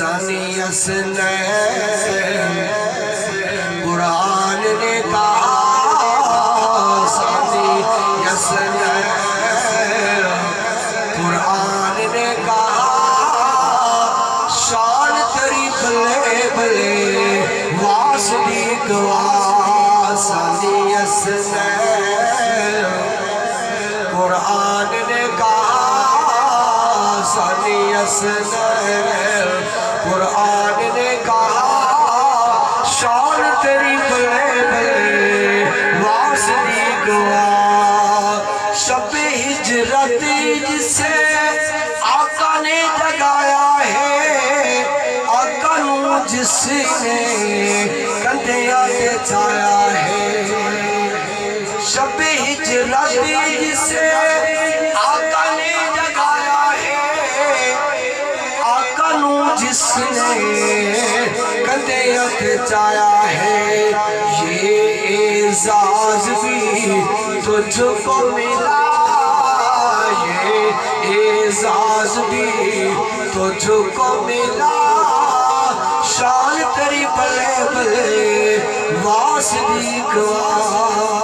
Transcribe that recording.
ثانی اسنین قرآن نے کہا ثانی اسنین قرآن نے کہا شان تری بلے بلے واسدی گواہ ثانی اسنین قرآن نے کہا ثانی اسنین قرآن نے کہا شان تیری بلے بلے واسدی گواہ شب ہجرت جسے آقا نے جگایا ہے آقا نو جس نے کندھیاں تے چھایا ہے شب ہجرت جسے آقا نے جگایا ہے آقا نو جس نے کندھیاں تے چھایا ہے یہ اعزاز بھی تجھ کو ملا یہ اعزاز بھی تجھ کو ملا شان تیری بلے بلے واسدی گواہ